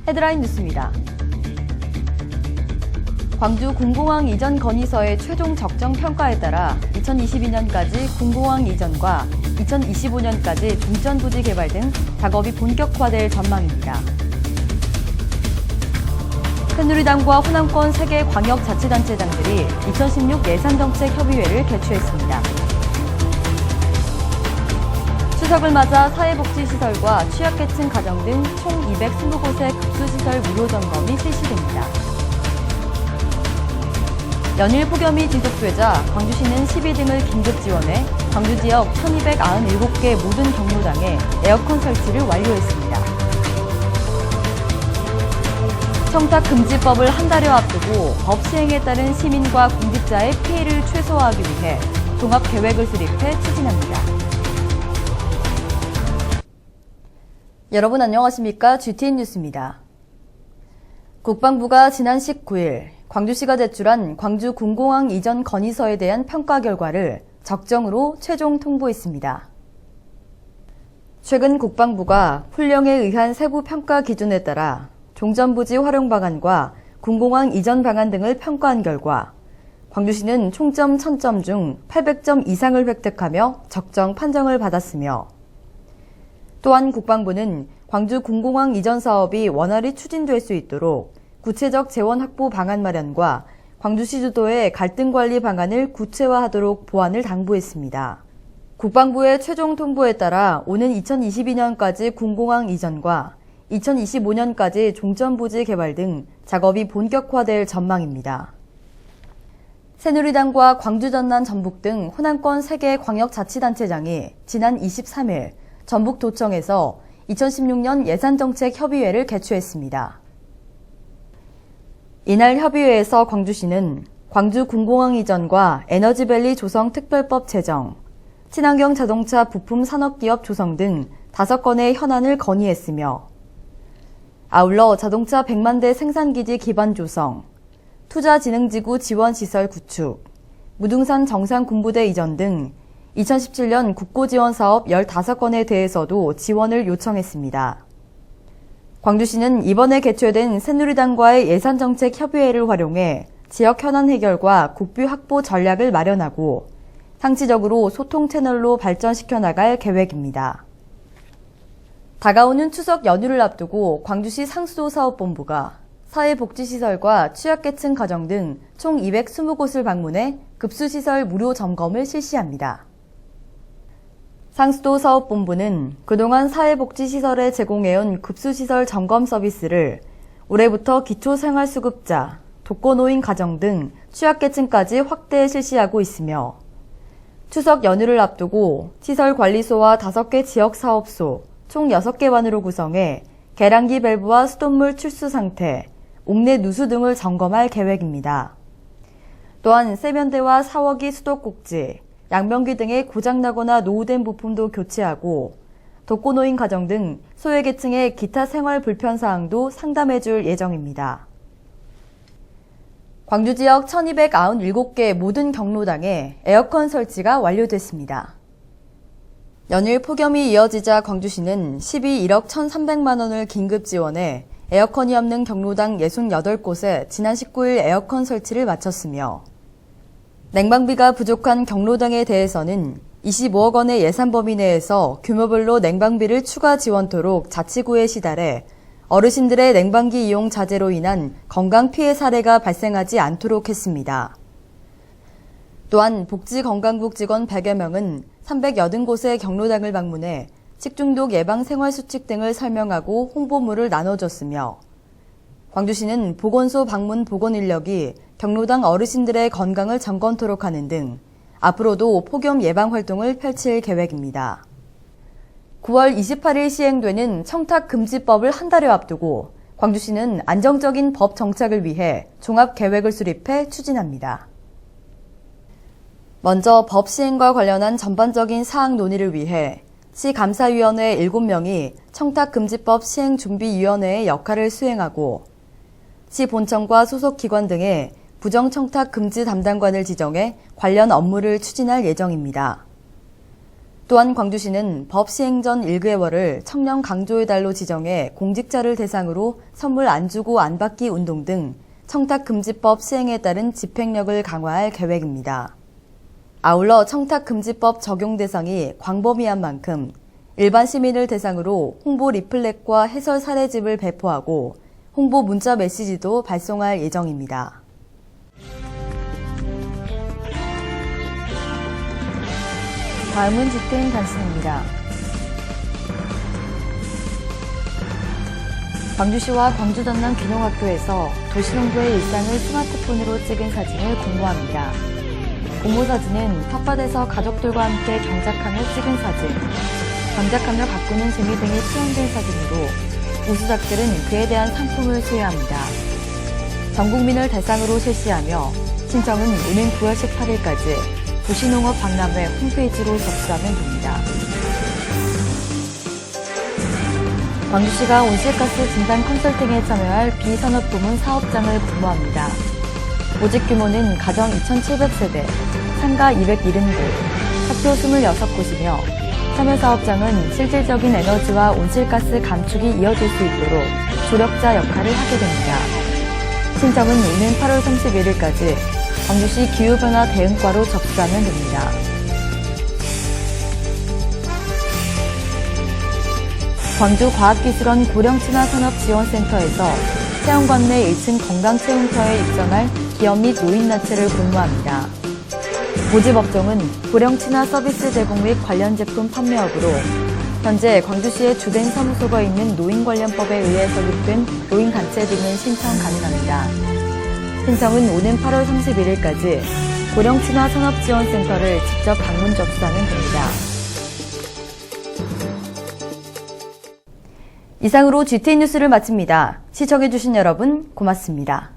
헤드라인 뉴스입니다. 광주 군공항 이전 건의서의 최종 적정 평가에 따라 2022년까지 군공항 이전과 2025년까지 중전부지 개발 등 작업이 본격화될 전망입니다. 새누리당과 호남권 3개 광역자치단체장들이 2016 예산정책협의회를 개최했습니다. 추석을 맞아 사회복지시설과 취약계층 가정 등 총 220곳의 급수시설 무료 점검이 실시됩니다. 연일 폭염이 지속되자 광주시는 12등을 긴급 지원해 광주 지역 1297개 모든 경로당에 에어컨 설치를 완료했습니다. 청탁금지법을 한 달여 앞두고 법 시행에 따른 시민과 공직자의 피해를 최소화하기 위해 종합계획을 수립해 추진합니다. 여러분 안녕하십니까? GTN 뉴스입니다. 국방부가 지난 19일 광주시가 제출한 광주 군공항 이전 건의서에 대한 평가 결과를 적정으로 최종 통보했습니다. 최근 국방부가 훈령에 의한 세부 평가 기준에 따라 종전부지 활용 방안과 군공항 이전 방안 등을 평가한 결과 광주시는 총점 1000점 중 800점 이상을 획득하며 적정 판정을 받았으며 또한 국방부는 광주 군공항 이전 사업이 원활히 추진될 수 있도록 구체적 재원 확보 방안 마련과 광주시 주도의 갈등 관리 방안을 구체화하도록 보완을 당부했습니다. 국방부의 최종 통보에 따라 오는 2022년까지 군공항 이전과 2025년까지 종전부지 개발 등 작업이 본격화될 전망입니다. 새누리당과 광주 전남 전북 등 호남권 3개 광역자치단체장이 지난 23일 전북도청에서 2016년 예산정책협의회를 개최했습니다. 이날 협의회에서 광주시는 광주 군공항 이전과 에너지밸리 조성 특별법 제정, 친환경 자동차 부품 산업기업 조성 등 5건의 현안을 건의했으며 아울러 자동차 100만 대 생산기지 기반 조성, 투자진흥지구 지원시설 구축, 무등산 정상군부대 이전 등 2017년 국고지원사업 15건에 대해서도 지원을 요청했습니다. 광주시는 이번에 개최된 새누리당과의 예산정책협의회를 활용해 지역 현안 해결과 국비 확보 전략을 마련하고 상시적으로 소통 채널로 발전시켜 나갈 계획입니다. 다가오는 추석 연휴를 앞두고 광주시 상수도사업본부가 사회복지시설과 취약계층 가정 등 총 220곳을 방문해 급수시설 무료 점검을 실시합니다. 상수도 사업본부는 그동안 사회복지시설에 제공해온 급수시설 점검 서비스를 올해부터 기초생활수급자, 독거노인 가정 등 취약계층까지 확대 실시하고 있으며 추석 연휴를 앞두고 시설관리소와 5개 지역사업소, 총 6개반으로 구성해 계량기 밸브와 수돗물 출수 상태, 옥내 누수 등을 점검할 계획입니다. 또한 세면대와 샤워기 수도꼭지, 양변기 등의 고장나거나 노후된 부품도 교체하고 독거노인 가정 등 소외계층의 기타 생활 불편사항도 상담해줄 예정입니다. 광주 지역 1297개 모든 경로당에 에어컨 설치가 완료됐습니다. 연일 폭염이 이어지자 광주시는 12억 1,300만 원을 긴급 지원해 에어컨이 없는 경로당 68곳에 지난 19일 에어컨 설치를 마쳤으며 냉방비가 부족한 경로당에 대해서는 25억 원의 예산 범위 내에서 규모별로 냉방비를 추가 지원토록 자치구에 시달해 어르신들의 냉방기 이용 자제로 인한 건강 피해 사례가 발생하지 않도록 했습니다. 또한 복지건강국 직원 100여 명은 380곳의 경로당을 방문해 식중독 예방 생활수칙 등을 설명하고 홍보물을 나눠줬으며 광주시는 보건소 방문 보건 인력이 경로당 어르신들의 건강을 점검토록 하는 등 앞으로도 폭염 예방 활동을 펼칠 계획입니다. 9월 28일 시행되는 청탁금지법을 한 달여 앞두고 광주시는 안정적인 법 정착을 위해 종합계획을 수립해 추진합니다. 먼저 법 시행과 관련한 전반적인 사항 논의를 위해 시감사위원회 7명이 청탁금지법 시행준비위원회의 역할을 수행하고 시 본청과 소속 기관 등의 부정청탁 금지 담당관을 지정해 관련 업무를 추진할 예정입니다. 또한 광주시는 법 시행 전 1개월을 청년 강조의 달로 지정해 공직자를 대상으로 선물 안 주고 안 받기 운동 등 청탁금지법 시행에 따른 집행력을 강화할 계획입니다. 아울러 청탁금지법 적용 대상이 광범위한 만큼 일반 시민을 대상으로 홍보 리플렛과 해설 사례집을 배포하고 홍보 문자 메시지도 발송할 예정입니다. 다음은 집행 단신입니다. 광주시와 광주 전남 귀농학교에서 도시농부의 일상을 스마트폰으로 찍은 사진을 공모합니다. 공모 사진은 텃밭에서 가족들과 함께 경작하며 찍은 사진, 경작하며 가꾸는 재미 등이 투영된 사진으로 우수작들은 그에 대한 상품을 수여합니다. 전 국민을 대상으로 실시하며 신청은 오는 9월 18일까지 도시농업 박람회 홈페이지로 접수하면 됩니다. 광주시가 온실가스 진단 컨설팅에 참여할 비산업부문 사업장을 공모합니다. 모집 규모는 가정 2,700세대, 상가 270곳, 학교 26곳이며 참여 사업장은 실질적인 에너지와 온실가스 감축이 이어질 수 있도록 조력자 역할을 하게 됩니다. 신청은 오는 8월 31일까지 광주시 기후변화 대응과로 접수하면 됩니다. 광주과학기술원 고령친화산업지원센터에서 체험관 내 1층 건강체험터에 입점할 기업 및 노인단체를 공모합니다. 모집 업종은 고령친화 서비스 제공 및 관련 제품 판매업으로 현재 광주시에 주된 사무소가 있는 노인관련법에 의해 설립된 노인단체 등은 신청 가능합니다. 신청은 오는 8월 31일까지 고령친화산업지원센터를 직접 방문 접수하면 됩니다. 이상으로 GTN 뉴스를 마칩니다. 시청해주신 여러분 고맙습니다.